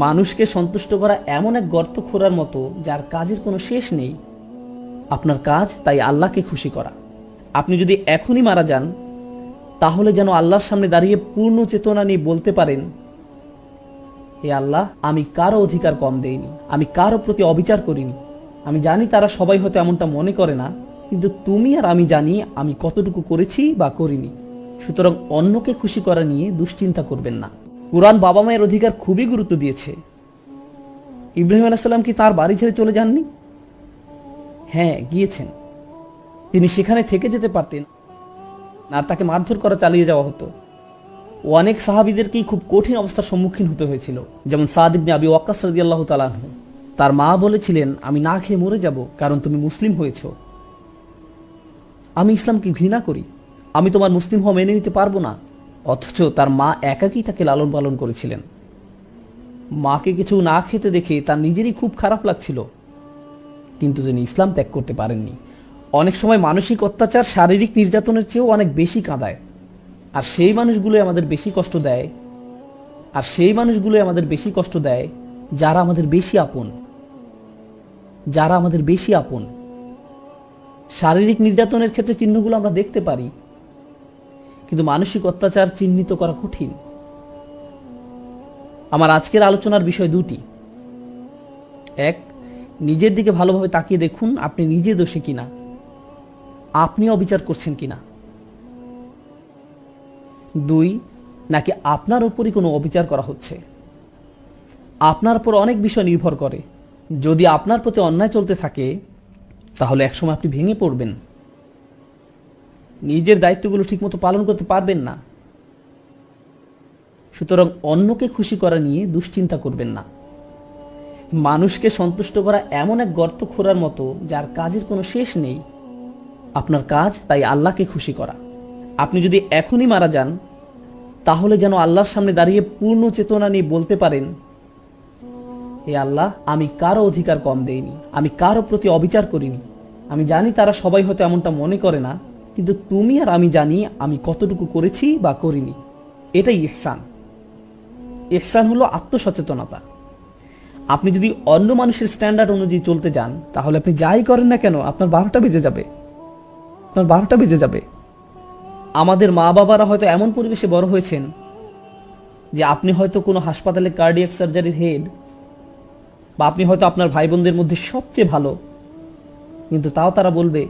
মানুষকে সন্তুষ্ট করা এমন এক গর্ত খোঁড়ার মতো যার কাজের কোনো শেষ নেই। আপনার কাজ তাই আল্লাহকে খুশি করা। আপনি যদি এখনই মারা যান, তাহলে যেন আল্লাহর সামনে দাঁড়িয়ে পূর্ণ চেতনা নিয়ে বলতে পারেন, হে আল্লাহ, আমি কারো অধিকার কম দেইনি, আমি কারো প্রতি অবিচার করিনি। আমি জানি তারা সবাই হয়তো এমনটা মনে করে না, কিন্তু তুমি আর আমি জানি আমি কতটুকু করেছি বা করিনি। সুতরাং অন্যকে খুশি করা নিয়ে দুশ্চিন্তা করবেন না। কুরআন বাবা মায়ের অধিকার খুবই গুরুত্ব দিয়েছে। ইব্রাহিম আলাইহিস সালাম কি তার বাড়ি ছেড়ে চলে যাননি? হ্যাঁ, গিয়েছেন। তিনি সেখানে থেকে যেতে পারতেন, আর তাকে মারধর করা চালিয়ে যাওয়া হতো। অনেক সাহাবীদেরকেই খুব কঠিন অবস্থার সম্মুখীন হতে হয়েছিল, যেমন সাদ ইবনে আবি ওয়াক্কাস রাদিয়াল্লাহু তাআলা আনহু। তার মা বলেছিলেন, আমি না খেয়ে মরে যাব, কারণ তুমি মুসলিম হয়েছো। আমি ইসলামকে ঘৃণা করি, আমি তোমার মুসলিম হওয়া মেনে নিতে পারবো না। অথচ তার মা একাকী তাকে লালন পালন করেছিলেন। মাকে কিছু না খেতে দেখে তার নিজেরই খুব খারাপ লাগছিল, কিন্তু তিনি ইসলাম ত্যাগ করতে পারেননি। অনেক সময় মানসিক অত্যাচার শারীরিক নির্যাতনের চেয়েও অনেক বেশি কাঁদায়, আর সেই মানুষগুলো আমাদের বেশি কষ্ট দেয় যারা আমাদের বেশি আপন। শারীরিক নির্যাতনের ক্ষেত্রে চিহ্নগুলো আমরা দেখতে পারি, কিন্তু মানসিক অত্যাচার চিহ্নিত করা কঠিন। আমার আজকের আলোচনার বিষয় দুটি। এক, নিজের দিকে ভালোভাবে তাকিয়ে দেখুন আপনি নিজে দোষী কিনা, আপনি অবিচার করছেন কিনা। দুই, নাকি আপনার উপরই কোনো অবিচার করা হচ্ছে। আপনার উপর অনেক বিষয় নির্ভর করে। যদি আপনার প্রতি অন্যায় চলতে থাকে, তাহলে একসময় আপনি ভেঙে পড়বেন, নিজের দায়িত্বগুলো ঠিকমতো পালন করতে পারবেন না। সুতরাং অন্যকে খুশি করা নিয়ে দুশ্চিন্তা করবেন না। মানুষকে সন্তুষ্ট করা এমন এক গর্ত খোঁড়ার মতো যার কাজের কোনো শেষ নেই। আপনার কাজ তাই আল্লাহকে খুশি করা। আপনি যদি এখনই মারা যান, তাহলে যেন আল্লাহর সামনে দাঁড়িয়ে পূর্ণ চেতনা নিয়ে বলতে পারেন, হে আল্লাহ, আমি কারো অধিকার কম দেইনি, আমি কারো প্রতি অবিচার করিনি। আমি জানি তারা সবাই হয়তো এমনটা মনে করে না, কিন্তু তুমি আর আমি জানি আমি কতটুকু করেছি বা করিনি। এটাই ইহসান। ইহসান হলো আত্মসচেতনতা। আপনি যদি অন্য মানুষের স্ট্যান্ডার্ড অনুযায়ী চলতে যান, তাহলে আপনি যাই করেন না কেন আপনার 12টা বেজে যাবে। আমাদের মা বাবারা হয়তো এমন পরিবেশে বড় হয়েছেন যে আপনি হয়তো কোনো হাসপাতালে কার্ডিয়াক সার্জারির হেড, বা আপনি হয়তো আপনার ভাই বোনদের মধ্যে সবচেয়ে ভালো, কিন্তু তাও তারা বলবে,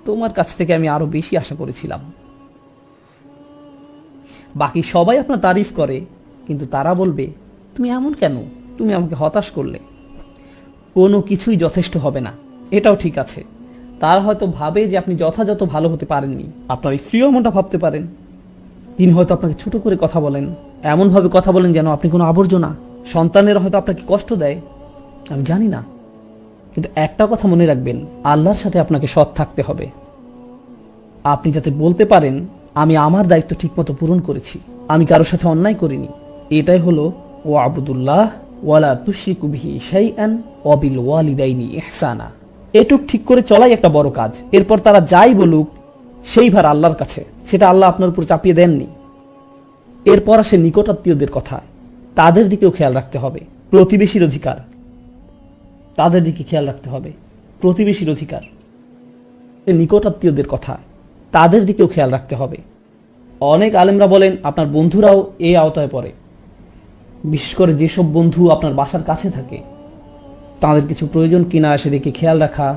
তোমার কাছ থেকে আমি আরো বেশি আশা করেছিলাম। বাকি সবাই আপনার তারিফ করে, কিন্তু তারা বলবে, তুমি এমন কেন, তুমি আমাকে হতাশ করলে। কোনো কিছুই যথেষ্ট হবে না, এটাও ঠিক আছে। তারা হয়তো ভাবে যে আপনি যথাযথ ভালো হতে পারেননি। আপনার স্ত্রীও এমনটা ভাবতে পারেন। তিনি হয়তো আপনাকে ছোট করে কথা বলেন, এমনভাবে কথা বলেন যেন আপনি কোনো আবর্জনা। সন্তানেরা হয়তো আপনাকে কষ্ট দেয়, আমি জানি না। কিন্তু একটা কথা মনে রাখবেন, আল্লাহর সাথে আপনাকে সৎ থাকতে হবে। আপনি যাতে বলতে পারেন, আমি আমার দায়িত্ব ঠিকমতো পূরণ করেছি, আমি কারোর সাথে অন্যায় করিনি। এটাই হলো ও আবুদুল্লাহ ওয়ালা তুশরিকু বিহি শাইআন ওয়া বিল ওয়ালিদাইনি ইহসানা। এটুক ঠিক করে চলাই একটা বড় কাজ। এরপর তারা যাই বলুক, সেই ভার আল্লাহর কাছে, সেটা আল্লাহ আপনার উপর চাপিয়ে দেননি। এরপর আসে নিকটাত্মীয়দের কথা, তাদের দিকেও খেয়াল রাখতে হবে। প্রতিবেশীর অধিকার, তাদের দিকে খেয়াল রাখতে হবে। প্রতিবেশীর অধিকার, নিকটাত্মীয়দের কথা, তাদের দিকেও খেয়াল রাখতে হবে। অনেক আলেমরা বলেন আপনার বন্ধুরাও এই আওতায় পড়ে। বিশেষ করে যেসব বন্ধু আপনার বাসার কাছে থাকে, তাদের কিছু প্রয়োজন কিনা সেদিকে খেয়াল রাখা।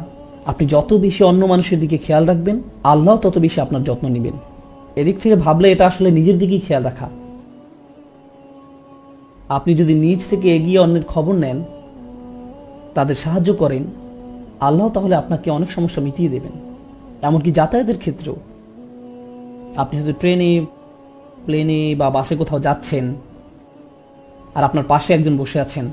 আপনি যত বেশি অন্য মানুষের দিকে খেয়াল রাখবেন, আল্লাহ তত বেশি আপনার যত্ন নেবেন। এদিক থেকে ভাবলে এটা আসলে নিজের দিকেই খেয়াল রাখা। আপনি যদি নিজ থেকে এগিয়ে অন্যের খবর নেন, তাদের সাহায্য করেন, আল্লাহ তাহলে আপনাকে অনেক সমস্যা মিটিয়ে দেবেন। এমনকি যাতায়াতের ক্ষেত্রেও। আপনি হয়তো ট্রেনে, প্লেনে বা বাসে কোথাও যাচ্ছেন, আর আপনার পাশে একজন বসে আছেন।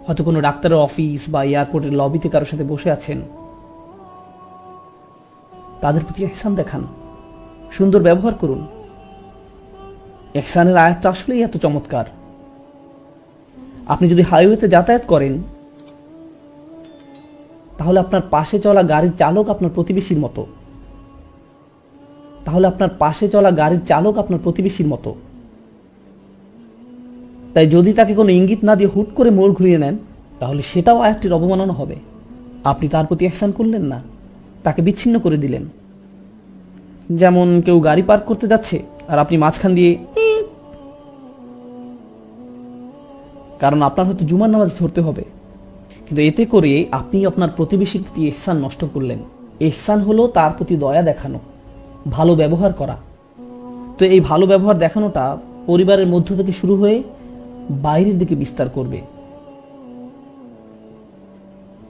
হয়তো কোনো ডাক্তারের অফিস বা এয়ারপোর্টের লবিতে কারোর সাথে বসে আছেন। তাদের প্রতি ইহসান দেখান, সুন্দর ব্যবহার করুন। ইহসানের আয়াতটা আসলেই এত চমৎকার। আপনি যদি হাইওয়েতে যাতায়াত করেন, তাহলে আপনার পাশে চলা গাড়ির চালক আপনার প্রতিবেশীর মতো। তাই যদি তাকে কোনো ইঙ্গিত না দিয়ে হুট করে মোড় ঘুরিয়ে নেন, তাহলে সেটাও আয়াতটির অবমাননা হবে। আপনি তার প্রতি ইহসান করলেন না, তাকে বিচ্ছিন্ন করে দিলেন। যেমন কেউ গাড়ি পার্ক করতে যাচ্ছে আর আপনি মাঝখান দিয়ে, কারণ আপনার হয়তো জুমার নামাজ ধরতে হবে, কিন্তু এতে করে আপনি আপনার প্রতিবেশীর প্রতি ইহসান নষ্ট করলেন। ইহসান হলো তার প্রতি দয়া দেখানো, ভালো ব্যবহার করা। তো এই ভালো ব্যবহার দেখানোটা পরিবারের মধ্য থেকে শুরু হয়ে বাইরের দিকে বিস্তার করবে।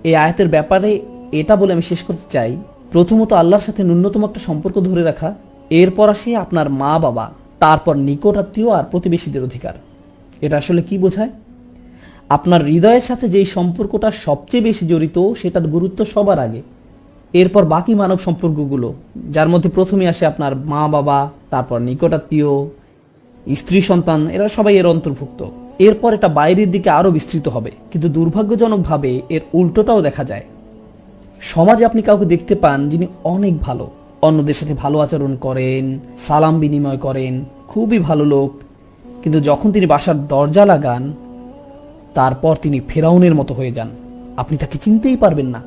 এই আয়াতের ব্যাপারে এটা বলে আমি শেষ করতে চাই, প্রথমত আল্লাহর সাথে ন্যূনতম একটা সম্পর্ক ধরে রাখা, এরপর আসে আপনার মা বাবা, তারপর নিকট আত্মীয় আর প্রতিবেশীদের অধিকার। এটা আসলে কি বোঝায়? আপনার হৃদয়ের সাথে যেই সম্পর্কটা সবচেয়ে বেশি জড়িত সেটার গুরুত্ব সবার আগে, এরপর বাকি মানব সম্পর্কগুলো, যার মধ্যে প্রথমে আসে আপনার মা বাবা, তারপর নিকট আত্মীয়, স্ত্রী সন্তান, এরা সবাই এর অন্তর্ভুক্ত। এরপর এটা বাইরের দিকে আরো বিস্তৃত হবে। কিন্তু দুর্ভাগ্যজনকভাবে এর উল্টোটাও দেখা যায়। সমাজে আপনি কাউকে দেখতে পান যিনি অনেক ভালো, অন্যদের সাথে ভালো আচরণ করেন, সালাম বিনিময় করেন, খুবই ভালো লোক, কিন্তু যখন তিনি বাসার দরজা লাগান তারপর তিনি ফেরাউনের মতো হয়ে যান। আপনি তাকে চিনতেই পারবেন না।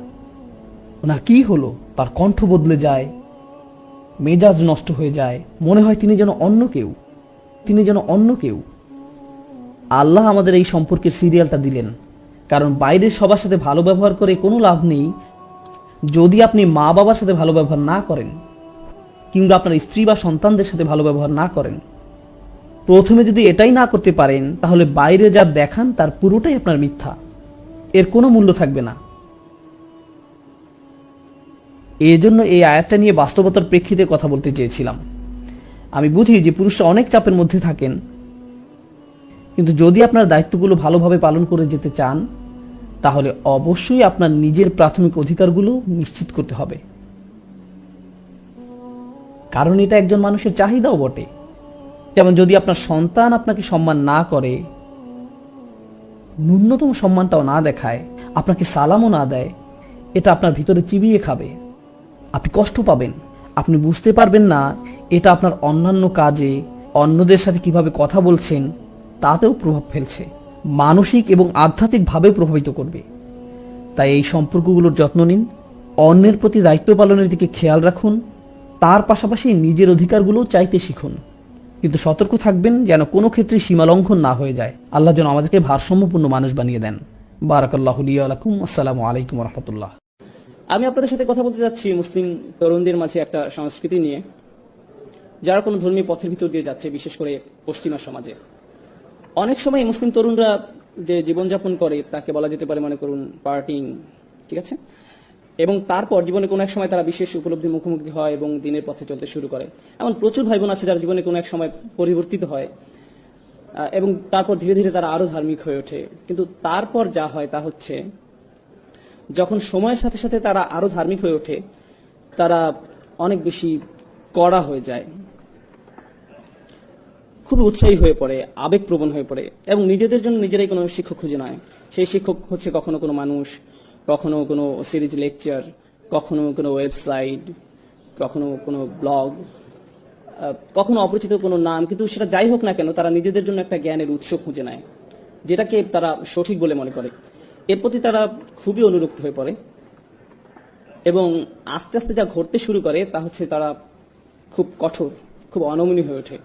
ওনার কি হলো? তার কণ্ঠ বদলে যায়, মেজাজ নষ্ট হয়ে যায়, মনে হয় তিনি যেন অন্য কেউ। আল্লাহ আমাদের এই সম্পর্কের সিরিয়ালটা দিলেন, কারণ বাইরের সবার সাথে ভালো ব্যবহার করে কোনো লাভ নেই যদি আপনি মা বাবার সাথে ভালো ব্যবহার না করেন, কিংবা আপনার স্ত্রী বা সন্তানদের সাথে ভালো ব্যবহার না করেন। প্রথমে যদি এটাই না করতে পারেন, তাহলে বাইরে যা দেখান তার পুরোটাই আপনার মিথ্যা, এর কোনো মূল্য থাকবে না। এজন্য এই আয়াতটা নিয়ে বাস্তবতার প্রেক্ষিতে কথা বলতে চেয়েছিলাম। আমি বুঝি যে পুরুষরা অনেক চাপের মধ্যে থাকেন, কিন্তু যদি আপনার দায়িত্বগুলো ভালোভাবে পালন করে যেতে চান, তাহলে অবশ্যই আপনার নিজের প্রাথমিক অধিকারগুলো নিশ্চিত করতে হবে, কারণ এটা একজন মানুষের চাহিদাও বটে। যেমন যদি আপনার সন্তান আপনাকে সম্মান না করে, ন্যূনতম সম্মানটাও না দেখায়, আপনাকে সালামও না দেয়, এটা আপনার ভিতরে চিবিয়ে খাবে। আপনি কষ্ট পাবেন, আপনি বুঝতে পারবেন না এটা আপনার অন্যান্য কাজে, অন্যদের সাথে কিভাবে কথা বলছেন তাতেও প্রভাব ফেলছে, মানসিক এবং আধ্যাত্মিকভাবে প্রভাবিত করবে। তাই এই সম্পর্কগুলোর যত্ন নিন, অন্যের প্রতি দায়িত্ব পালনের দিকে খেয়াল রাখুন, তার পাশাপাশি নিজের অধিকারগুলো চাইতে শিখুন, কিন্তু সতর্ক থাকবেন যেন কোনো ক্ষেত্রে সীমা লঙ্ঘন না হয়ে যায়। আল্লাহ যেন আমাদেরকে ভারসাম্যপূর্ণ মানুষ বানিয়ে দেন। বারাকাল্লাহু লি ওয়া লাকুম। আসসালামু আলাইকুম ওয়া রাহমাতুল্লাহ। আমি আপনাদের সাথে কথা বলতে যাচ্ছি মুসলিম তরুণদের মাঝে একটা সংস্কৃতি নিয়ে, যারা কোনো ধর্মীয় পথের ভিতর দিয়ে যাচ্ছে, বিশেষ করে পশ্চিমা সমাজে। অনেক সময় মুসলিম তরুণরা যে জীবনযাপন করে তাকে বলা যেতে পারে, মনে করুন, পার্টিং, ঠিক আছে? এবং তারপর জীবনে কোনো এক সময় তারা বিশেষ উপলব্ধির মুখোমুখি হয় এবং দিনের পথে চলতে শুরু করে। এমন প্রচুর ভাই বোন আছে যারা জীবনে কোনো এক সময় পরিবর্তিত হয় এবং তারপর ধীরে ধীরে তারা আরো ধার্মিক হয়ে ওঠে। কিন্তু তারপর যা হয় তা হচ্ছে, যখন সময়ের সাথে সাথে তারা আরো ধার্মিক হয়ে ওঠে, তারা অনেক বেশি কড়া হয়ে যায়, খুব উৎসাহী হয়ে পড়ে, আবেগপ্রবণ হয়ে পড়ে এবং নিজেদের জন্য নিজেরাই কোনো শিক্ষক খুঁজে নেয়। সেই শিক্ষক হচ্ছে কখনো কোনো মানুষ, কখনো কোনো সিরিজ লেকচার, কখনো কোনো ওয়েবসাইট, কখনো কোনো ব্লগ, কখনো অপরিচিত কোনো নাম। কিন্তু সেটা যাই হোক না কেন, তারা নিজেদের জন্য একটা জ্ঞানের উৎস খুঁজে নেয়, যেটাকে তারা সঠিক বলে মনে করে। এর প্রতি তারা খুবই অনুরক্ত হয়ে পড়ে এবং আস্তে আস্তে যা ঘটতে শুরু করে তা হচ্ছে তারা খুব কঠোর, খুব অনমনীয় হয়ে ওঠে।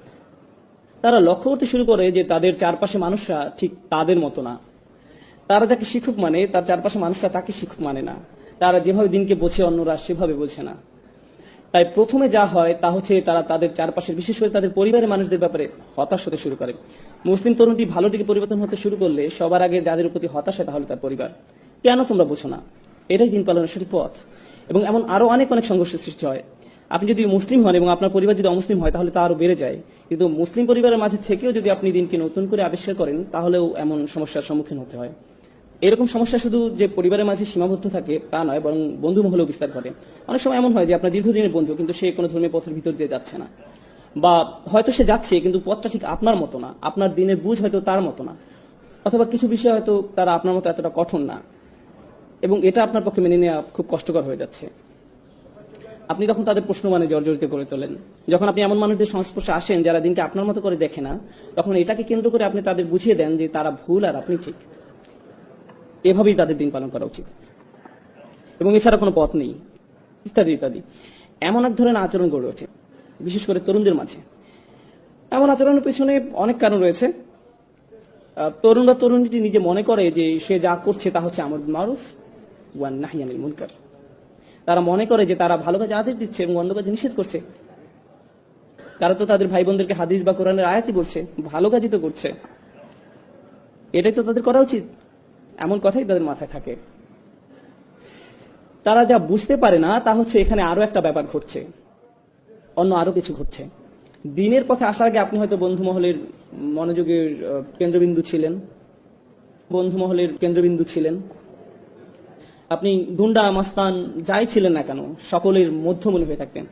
তারা লক্ষ্য করতে শুরু করে যে তাদের চারপাশে মানুষরা ঠিক তাদের মতো না। তারা যাকে শিক্ষক মানে, তার চারপাশে মানুষরা তাকে শিক্ষক মানে না। তারা যেভাবে দিনকে বোঝে অন্যরা সেভাবে বোঝে না। তাই প্রথমে যা হয় তা হচ্ছে তারা তাদের চারপাশের, বিশেষ করে তাদের পরিবারের মানুষদের ব্যাপারে হতাশ হতে শুরু করে। মুসলিম তরুণটি ভালো দিকে পরিবর্তন হতে শুরু করলে সবার আগে যাদের প্রতি হতাশ হয় তাহলে তার পরিবার। কেন তোমরা বোঝো না? এটাই দিন পালনের সঠিক পথ। এবং এমন আরো অনেক অনেক সংঘর্ষের সৃষ্টি হয়। আপনি যদি মুসলিম হন এবং আপনার পরিবার যদি অমুসলিম হয় তাহলে তা আরো বেড়ে যায়। কিন্তু মুসলিম পরিবারের মাঝে থেকেও যদি আপনি দিনকে নতুন করে আবিষ্কার করেন তাহলেও এমন সমস্যার সম্মুখীন হতে হয়। এরকম সমস্যা শুধু যে পরিবারের মাঝে সীমাবদ্ধ থাকে তা নয়, বরং বন্ধু মহলেও বিস্তার ঘটে। অনেক সময় এমন হয় যে আপনার দীর্ঘদিনের বন্ধু, কিন্তু সে কোনো ধর্মীয় পথের ভিতর দিয়ে যাচ্ছে না, বা হয়তো সে যাচ্ছে কিন্তু পথটা ঠিক আপনার মতো না, আপনার দিনের বুঝ হয়তো তার মতো না, অথবা কিছু বিষয় হয়তো তারা আপনার মতো এতটা কঠোর না, এবং এটা আপনার পক্ষে মেনে নেওয়া খুব কষ্টকর হয়ে যাচ্ছে। আপনি তখন তাদের প্রশ্ন মানে জর্জরিত করে তোলেন। যখন আপনি এমন মানুষদের সংস্পর্শে আসেন যারা দিনকে আপনার মতো করে দেখে না, তখন এটাকে কেন্দ্র করে আপনি তাদের বুঝিয়ে দেন যে তারা ভুল আর আপনি ঠিক। এভাবেই তাদের দিন পালন করা উচিত এবং এছাড়া কোনো পথ নেই, ইত্যাদি ইত্যাদি। এমন এক ধরনের আচরণ গড়ে ওঠে বিশেষ করে তরুণদের মাঝে। এমন আচরণের পেছনে অনেক কারণ রয়েছে। তরুণ বা তরুণীটি নিজে মনে করে যে সে যা করছে তা হচ্ছে আমর বিল মারুফ ওয়ান নাহই আনিল মুনকার। তারা মনে করে যে তারা ভালো কাজে আদেশ দিচ্ছে এবং মন্দ কাজে নিষেধ করছে। তারা তো তাদের ভাই বোনদেরকে হাদিস বা কোরআনের আয়াতই বলছে, ভালো কাজই তো করছে, এটাই তো তাদের করা উচিত, এমন কথাই তাদের মাথায় থাকে। তারা যা বুঝতে পারে না তা হচ্ছে এখানে আরো একটা ব্যাপার ঘটছে, অন্য আরো কিছু ঘটছে। দিনের পথে আসার আগে আপনি হয়তো বন্ধু মহলের মনোযোগের কেন্দ্রবিন্দু ছিলেন, আপনি গুন্ডা মাস্তান যাই ছিলেন না কেন সকলের মধ্যমণি হয়ে থাকতেন।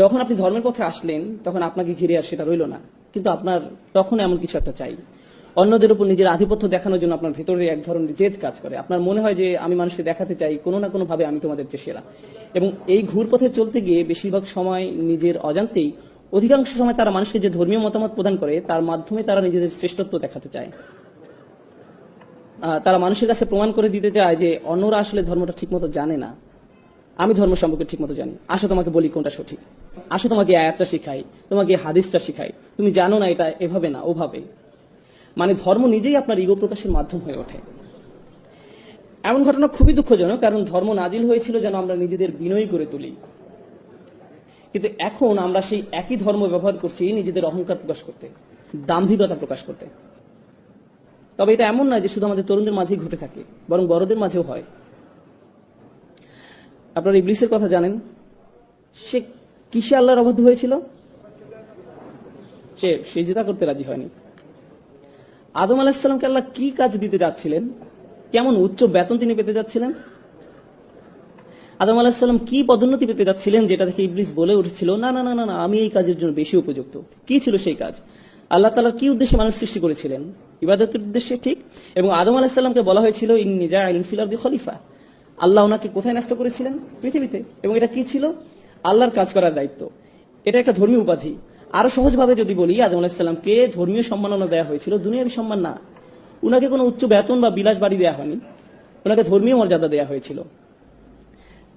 যখন আপনি ধর্মের পথে আসলেন তখন আপনাকে ঘিরে আর সেটা রইল না, কিন্তু আপনার তখন এমন কিছু একটা চাই। অন্যদের উপর নিজের আধিপত্য দেখানোর জন্য আপনার ভেতরে এক ধরনের জেদ কাজ করে। আপনার মনে হয় যে আমি মানুষকে দেখাতে চাই কোনো না কোনো ভাবে আমি তোমাদের চেয়ে সেরা। এবং এই ঘুরপথে চলতে গিয়ে বেশিরভাগ সময় নিজের অজান্তেই, অধিকাংশ সময় তারা মানুষকে যে ধর্মীয় মতামত প্রদান করে তার মাধ্যমে তারা নিজেদের শ্রেষ্ঠত্ব দেখাতে চায়। তারা মানুষের কাছে প্রমাণ করে দিতে চায় যে অন্যরা আসলে ধর্মটা ঠিকমতো জানে না, আমি ধর্ম সম্পর্কে ঠিকমতো জানি, আসো তোমাকে বলি কোনটা সঠিক, আসো তোমাকে আয়াতটা শিখাই, তোমাকে হাদিসটা শিখাই, তুমি জানো না এটা এভাবে না ওভাবে। মানে ধর্ম নিজেই আপনার ইগো প্রকাশের মাধ্যম হয়ে ওঠে। এমন ঘটনা খুবই দুঃখজনক, কারণ ধর্ম নাজিল হয়েছিল যেন আমরা নিজেদের বিনয়ী করে তুলি, কিন্তু এখন আমরা সেই একই ধর্ম ব্যবহার করছি নিজেদের অহংকার প্রকাশ করতে, দাম্ভিকতা প্রকাশ করতে। তবে এটা এমন নয় যে শুধু আমাদের তরুণদের মাঝেই ঘটে থাকে, বরং বড়দের মাঝেও হয়। আপনারা ইবলিসের কথা জানেন, সে কিসে আল্লাহর অবাধ্য হয়েছিল? সে সিজদা করতে রাজি হয়নি। আদম আলাইহিস সালামকে আল্লাহ কি কাজ দিতে যাচ্ছিলেন, কেমন উচ্চ বেতন তিনি পেতে যাচ্ছিলেন, আদম আলাইহিস সালাম কি পদোন্নতি পেতে যাচ্ছিলেন, যেটা দেখে ইবলিস বলে উঠেছিল না না না না না আমি এই কাজের জন্য বেশি উপযুক্ত। কি ছিল সেই কাজ? আল্লাহ তাআলা কি উদ্দেশ্যে মানুষ সৃষ্টি করেছিলেন? ইবাদতের উদ্দেশ্যে, ঠিক। এবং আদম আলাইহিস সালামকে বলা হয়েছিল ইন্নী জাইলুন ফিল আরদি খলিফা। আল্লাহ ওনাকে কোথায় ন্যস্ত করেছিলেন? পৃথিবীতে। এবং এটা কি ছিল? আল্লাহর কাজ করার দায়িত্ব। এটা একটা ধর্মীয় উপাধি। আরো সহজভাবে যদি বলি, আদম আলাইহিস সালামকে ধর্মীয় সম্মাননা দেওয়া হয়েছিল, দুনিয়াবী সম্মান না। উনাকে কোনো উচ্চ বেতন বা বিলাস বাড়ি দেওয়া হয়নি, ওনাকে ধর্মীয় মর্যাদা দেওয়া হয়েছিল।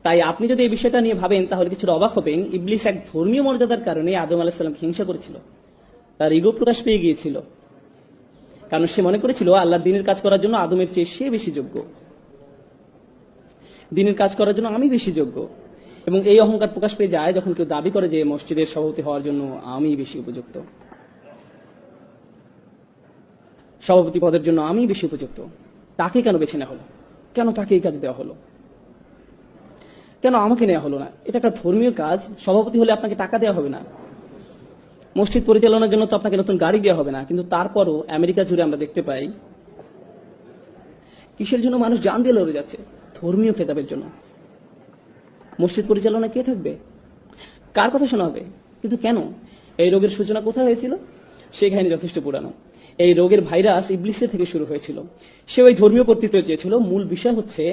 তাই আপনি যদি এই বিষয়টা নিয়ে ভাবেন তাহলে কিছুটা অবাক হবেন। ইবলিস এক ধর্মীয় মর্যাদার কারণে আদম আলাইহিস সালামকে হিংসা করেছিল, তার ইগো প্রকাশ পেয়ে গিয়েছিল, কারণ সে মনে করেছিল আল্লাহর দ্বীনের কাজ করার জন্য আদমের চেয়ে সে বেশি যোগ্য, দ্বীনের কাজ করার জন্য আমি বেশি যোগ্য। এবং এই অহংকার প্রকাশ পেয়ে যায় যখন কেউ দাবি করে যে মসজিদের সভাপতি হওয়ার জন্য আমি বেশি উপযুক্ত, সভাপতি পদের জন্য আমি বেশি উপযুক্ত। তাকে কেন বেছে নেওয়া হলো? কেন তাকে এই কাজ দেওয়া হলো? কেন আমাকে নেওয়া হলো না? এটা একটা ধর্মীয় কাজ। সভাপতি হলে আপনাকে টাকা দেওয়া হবে না, মসজিদ পরিচালনার জন্য তো আপনাকে নতুন গাড়ি দেওয়া হবে না, কিন্তু তারপরও আমেরিকা জুড়ে আমরা দেখতে পাই কিসের জন্য মানুষ জান দিয়ে লড়ে যাচ্ছে? ধর্মীয় খেতাবের জন্য। মসজিদ পরিচালনা কে থাকবে? কার কথা শোনা হবে? কিন্তু কেন? এই রোগের সূচনা কোথায় হয়েছিল? সেই কাহিনী যথেষ্ট পুরানো। এই রোগের ভাইরাস ইবলিসের থেকে শুরু হয়েছিল। সে ওই ধর্মীয় কর্তৃত্ব চেয়েছিল। মূল বিষয় হচ্ছে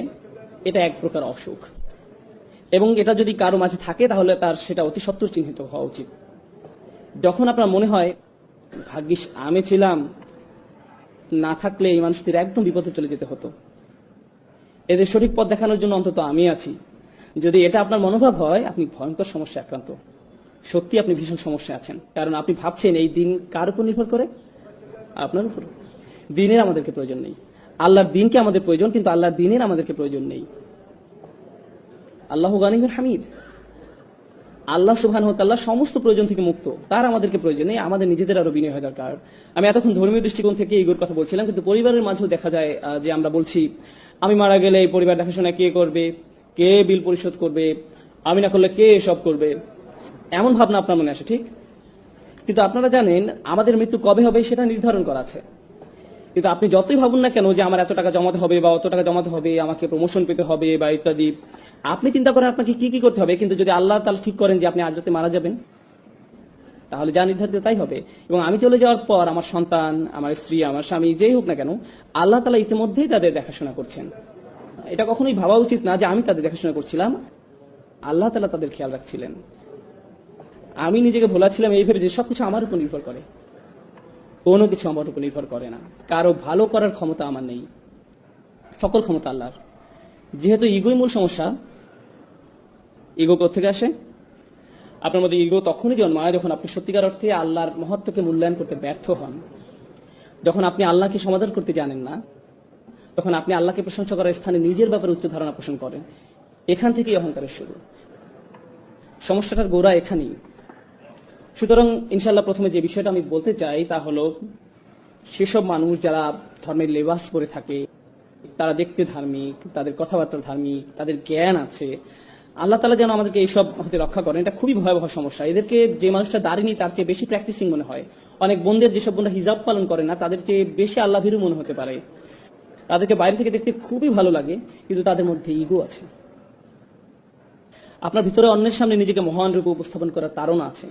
এটা এক প্রকার অসুখ, এবং এটা যদি কারো মাঝে থাকে তাহলে তার সেটা অতি সত্বর চিহ্নিত হওয়া উচিত। যখন আপনার মনে হয় ভাগ্যিস আমি ছিলাম, না থাকলে এই মানুষদের একদম বিপদে চলে যেতে হতো, এদের সঠিক পথ দেখানোর জন্য অন্তত আমি আছি, যদি এটা আপনার মনোভাব হয়, আপনি ভয়ঙ্কর সমস্যা আক্রান্ত। সত্যি আপনি ভীষণ সমস্যায় আছেন, কারণ আপনি ভাবছেন এই দিন কার উপর নির্ভর করে? আপনার উপর। দিনের আমাদেরকে প্রয়োজন নেই। আল্লাহর দিনকে আমাদের প্রয়োজন, কিন্তু আল্লাহর দিনের আমাদেরকে প্রয়োজন নেই। আল্লাহু গানিয়ুন হামিদ। আল্লাহ সুবহানাহু ওয়া তাআলা সমস্ত প্রয়োজন থেকে মুক্ত, তার আমাদেরকে প্রয়োজন নেই। আমাদের নিজেদের আরো বিনয় হওয়া দরকার। আমি এতক্ষণ ধর্মীয় দৃষ্টিকোণ থেকে ইগোর কথা বলছিলাম, কিন্তু পরিবারের মাঝেও দেখা যায় যে আমরা বলছি আমি মারা গেলে এই পরিবার দেখাশোনা কে করবে, কে বিল পরিশোধ করবে, আমি না করলে কে এসব করবে, এমন ভাবনা আপনার মনে আসে, ঠিক। কিন্তু আপনারা জানেন আমাদের মৃত্যু কবে হবে সেটা নির্ধারণ করা আছে। কিন্তু আপনি যতই ভাবুন না কেন যে আমার এত টাকা জমাতে হবে বা অত টাকা জমাতে হবে, আমাকে প্রমোশন পেতে হবে বা ইত্যাদি, আপনি চিন্তা করেন আপনাকে কি কি করতে হবে, কিন্তু যদি আল্লাহ তাআলা ঠিক করেন যে আপনি আজ রাতে মারা যাবেন, তাহলে যা নির্ধারিত তাই হবে। এবং আমি চলে যাওয়ার পর আমার সন্তান, আমার স্ত্রী, আমার স্বামী, যেই হোক না কেন, আল্লাহ তাআলা ইতিমধ্যেই তাদের দেখাশোনা করছেন। এটা কখনোই ভাবা উচিত না যে আমি তাদের দেখাশোনা করছিলাম, আল্লাহ তাআলা তাদের খেয়াল রাখছিলেন। আমি নিজেকে ভোলাচ্ছিলাম এই ভেবে যে সবকিছু আমার উপর নির্ভর করে, কোনো কিছু আমার উপর নির্ভর করে না, কারো ভালো করার ক্ষমতা আমার নেই, সকল ক্ষমতা আল্লাহর। যেহেতু ইগোই মূল সমস্যা, ইগো কোত্থেকে আসে? আপনার মধ্যে ইগো তখনই জন্মায় যখন আপনি সত্যিকার অর্থে আল্লাহর মহত্বকে মূল্যায়ন করতে ব্যর্থ হন, যখন আপনি আল্লাহকে সমাদর করতে জানেন না, তখন আপনি আল্লাহকে প্রশংসা করার স্থানে নিজের ব্যাপারে উচ্চ ধারণা পোষণ করেন। এখান থেকেই অহংকারের শুরু। সমস্যাটার গোড়া এখানেই। সুতরাং ইনশাআল্লাহ প্রথমে যে বিষয়টা আমি বলতে চাই তা হলো, সেসব মানুষ যারা ধর্মের লেবাস পরে থাকে, তারা দেখতে ধার্মিক, তাদের কথাবার্তা ধার্মিক, তাদের জ্ঞান আছে, আল্লাহ তাআলা যেন আমাদেরকে এইসব হতে রক্ষা করেন। এটা খুবই ভয়াবহ সমস্যা। এদেরকে যে মানুষটা দাঁড়িয়ে তার চেয়ে বেশি প্র্যাকটিসিং মনে হয়। অনেক বোনদের, যেসব বোনরা হিজাব পালন করে না, তাদের চেয়ে বেশি আল্লাহ ভীরু মনে হতে পারে। তাদেরকে বাইরে থেকে দেখতে খুবই ভালো লাগে, কিন্তু তাদের মধ্যে ইগো আছে। আপনার ভিতরে অন্যের সামনে নিজেকে মহান রূপে উপস্থাপন করার তাড়না আছে।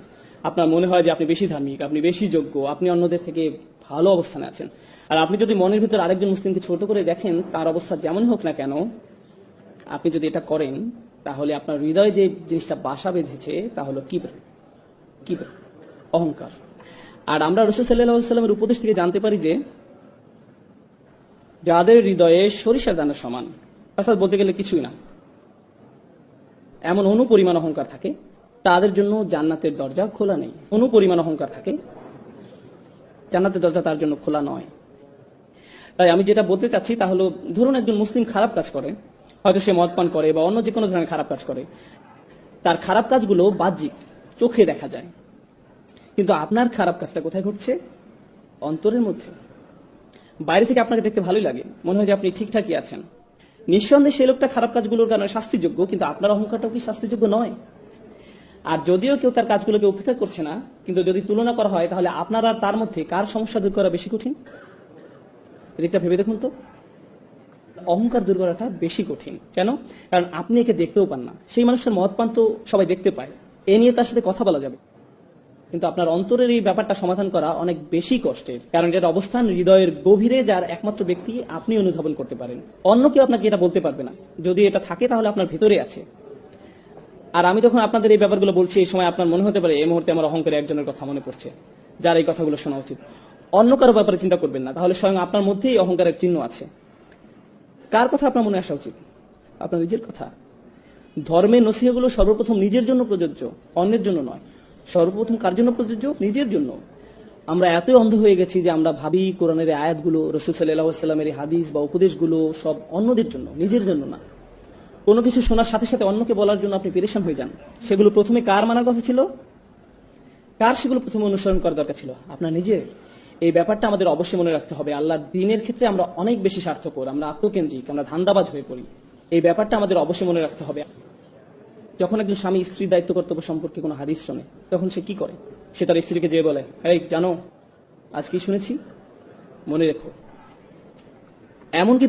আপনার মনে হয় যে আপনি বেশি ধার্মিক, আপনি বেশি যোগ্য, আপনি অন্যদের থেকে ভালো অবস্থানে আছেন। আর আপনি যদি মনের ভিতরে আরেকজন মুসলিমকে ছোট করে দেখেন, তার অবস্থা যেমনই হোক না কেন, আপনি যদি এটা করেন, তাহলে আপনার হৃদয়ে যে জিনিসটা বাসা বেঁধেছে তা হলো কিবর, অহংকার। আর আমরা রাসূল সাল্লাল্লাহু আলাইহি ওয়াসাল্লামের উপদেশ থেকে জানতে পারি যে যাদের হৃদয়ে সরিষার দানার সমান, অর্থাৎ বলতে গেলে কিছুই না, এমন অনুপরিমাণ অহংকার থাকে, তাদের জন্য জান্নাতের দরজা খোলা নেই। অনুপরিমাণ অহংকার থাকে, জান্নাতের দরজা তার জন্য খোলা নয়। তাই আমি যেটা বলতে চাচ্ছি তা হলো, ধরুন একজন মুসলিম খারাপ কাজ করে, হয়তো সে মদ পান করে বা অন্য যে কোনো ধরনের খারাপ কাজ করে, তার খারাপ কাজগুলো বাহ্যিক, চোখে দেখা যায়, কিন্তু আপনার খারাপ কাজটা কোথায় ঘটছে? অন্তরের মধ্যে। বাইরে থেকে আপনাকে দেখতে ভালোই লাগে, মনে হয় যে আপনি ঠিকঠাকই আছেন। নিঃসন্দেহে সেই লোকটা খারাপ কাজগুলোর কারণে শাস্তিযোগ্য, কিন্তু আপনার অহংকারটাও কি শাস্তিযোগ্য নয়? আর যদিও কেউ তার কাজগুলোকে উপেক্ষা করছে না, কিন্তু যদি তুলনা করা হয়, তাহলে আপনার আর তার মধ্যে কার সমস্যা দূর করা বেশি কঠিন? এদিকটা ভেবে দেখুন তো। অহংকার দূর করাটা বেশি কঠিন। কেন? কারণ আপনি একে দেখতেও পান না। সেই মানুষের মদ পান তো সবাই দেখতে পায়, এ নিয়ে তার সাথে কথা বলা যাবে, কিন্তু আপনার অন্তরের এই ব্যাপারটা সমাধান করা অনেক বেশি কষ্টের। কারণ এটার অবস্থান হৃদয়ের গভীরে, যার একমাত্র ব্যক্তি আপনি অনুধাবন করতে পারেন। অন্য কেউ আপনাকে এটা বলতে পারবে না। যদি এটা থাকে তাহলে আপনার ভেতরে আছে। আর আমি যখন আপনাদের এই ব্যাপারগুলো বলছি, এই সময় আপনার মনে হতে পারে এই মুহূর্তে আমার অহংকারে একজনের কথা মনে পড়ছে, যার এই কথাগুলো শোনা উচিত। অন্য কারো ব্যাপারে চিন্তা করবেন না, তাহলে স্বয়ং আপনার মধ্যেই অহংকারের চিহ্ন আছে। কার কথা আপনার মনে আসা উচিত? আপনার নিজের কথা। ধর্মের নসিহতগুলো সর্বপ্রথম নিজের জন্য প্রযোজ্য, অন্যের জন্য নয়। সর্বপ্রথম কার জন্য প্রযোজ্য? নিজের জন্য। আমরা এতই অন্ধ হয়ে গেছি যে আমরা ভাবি কোরআনের এই আয়াতগুলো, রাসূল সাল্লাল্লাহু আলাইহি ওয়াসাল্লামের এই হাদিস বা উপদেশগুলো সব অন্যদের জন্য, নিজের জন্য না। কোনো কিছু শোনার সাথে সাথে অন্যকে বলার জন্য আপনি পেরেশান হয়ে যান। সেগুলো প্রথমে কার মানার কথা ছিল? কার সেগুলো প্রথমে অনুসরণ করার দরকার ছিল? আপনার নিজের। এই ব্যাপারটা আমাদের অবশ্যই মনে রাখতে হবে। আল্লাহর দ্বীনের ক্ষেত্রে আমরা অনেক বেশি স্বার্থপর, আমরা আত্মকেন্দ্রিক, আমরা ধান্দাবাজ হয়ে পড়ি। এই ব্যাপারটা আমাদের অবশ্যই মনে রাখতে হবে। যখন একজন স্বামী স্ত্রীর দায়িত্ব কর্তব্য সম্পর্কে কোনো হাদিস শোনে, তখন সে কি করে? সে তার স্ত্রীকে যেয়ে বলে, এই জানো আজ কি শুনেছি, মনে রেখো। এমনকি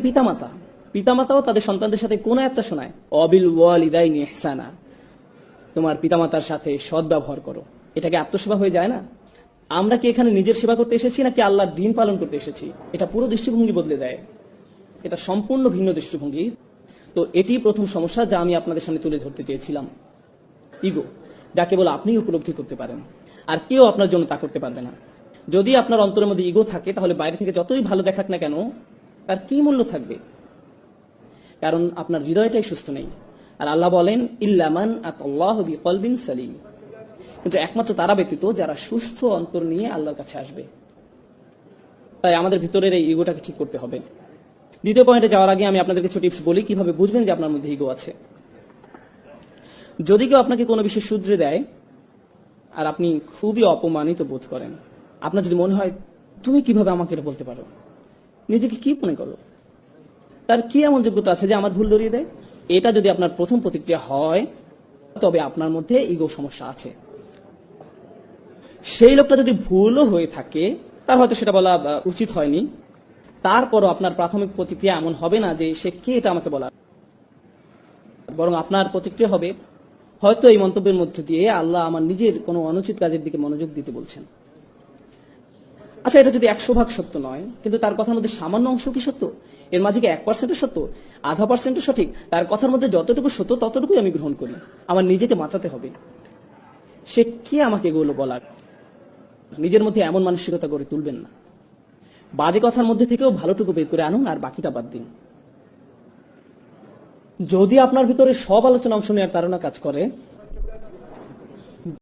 পিতামাতাও তাদের সন্তানদের সাথে কোন একটা শোনায়, অবিল ওয়ালিদাইনি ইহসানা, তোমার পিতামাতার সাথে সৎ ব্যবহার করো। এটাকে আত্মসেবা হয়ে যায় না? আমরা কি এখানে নিজের সেবা করতে এসেছি নাকি আল্লাহর দ্বীন পালন করতে এসেছি? এটা পুরো দৃষ্টিভঙ্গি বদলে দেয়। এটা সম্পূর্ণ ভিন্ন দৃষ্টিভঙ্গি। তো এটি প্রথম সমস্যা যা আমি আপনাদের সামনে তুলে ধরতে চেয়েছিলাম। ইগো, যা কেবল আপনি উপলব্ধি করতে পারেন, আর কেউ আপনার জন্য তা করতে পারবে না। যদি আপনার অন্তরের মধ্যে ইগো থাকে, তাহলে বাইরে থেকে যতই ভালো দেখাক না কেন, তার কি মূল্য থাকবে? কারণ আপনার হৃদয়টাই সুস্থ নেই। আর আল্লাহ বলেন, ইল্লামান আতাল্লাহু বিকলবিন সালিম, কিন্তু একমাত্র তারা ব্যতীত যারা সুস্থ অন্তর নিয়ে আল্লাহর কাছে আসবে। তাই আমাদের ভিতরের এই ইগোটাকে ঠিক করতে হবে। দ্বিতীয় পয়েন্টে যাওয়ার আগে আমি আপনাদের কিছু টিপস বলি কিভাবে বুঝবেন যে আপনার মধ্যে ইগো আছে। যদি কেউ আপনাকে কোনো বিষয় শুধরে দেয় আর আপনি খুবই অপমানিত বোধ করেন, আপনার যদি মনে হয় তুমি কিভাবে আমাকে এটা বলতে পারো, নিজেকে কি মনে করো, তার কি এমন যোগ্যতা আছে যে আমার ভুল ধরিয়ে দেয়? এটা যদি আপনার প্রথম প্রতিক্রিয়া হয়, তবে আপনার মধ্যে ইগো সমস্যা আছে। সেই লোকটা যদি ভুলও হয়ে থাকে, তার হয়তো সেটা বলা উচিত হয়নি, তারপরও আপনার প্রাথমিক প্রতিক্রিয়া এমন হবে না যে সে কে এটা আমাকে বলা, বরং আপনার প্রতিক্রিয়া হবে, হয়তো এই মন্তব্যের মধ্যে দিয়ে আল্লাহ আমার নিজের কোনো অনুচিত কাজের দিকে মনোযোগ দিতে বলছেন। আচ্ছা, এটা যদি 100% সত্য নয়, কিন্তু তার কথার মধ্যে সামান্য অংশ কি সত্য? এর মাঝে কি 1% সত্য, 0.5% সঠিক? তার কথার মধ্যে যতটুকু সত্য ততটুকুই আমি গ্রহণ করি। আমার নিজেকে বাঁচাতে হবে। সে কে আমাকে এগুলো বলার? নিজের মধ্যে এমন মানসিকতা গড়ে তুলবেন না। বাজে কথার মধ্যে থেকেও ভালোটুকু বের করে আনুন, আর বাকিটা বাদ দিন। যদি আপনার ভিতরে সব আলোচনা অংশ নেওয়ার তাড়না কাজ করে,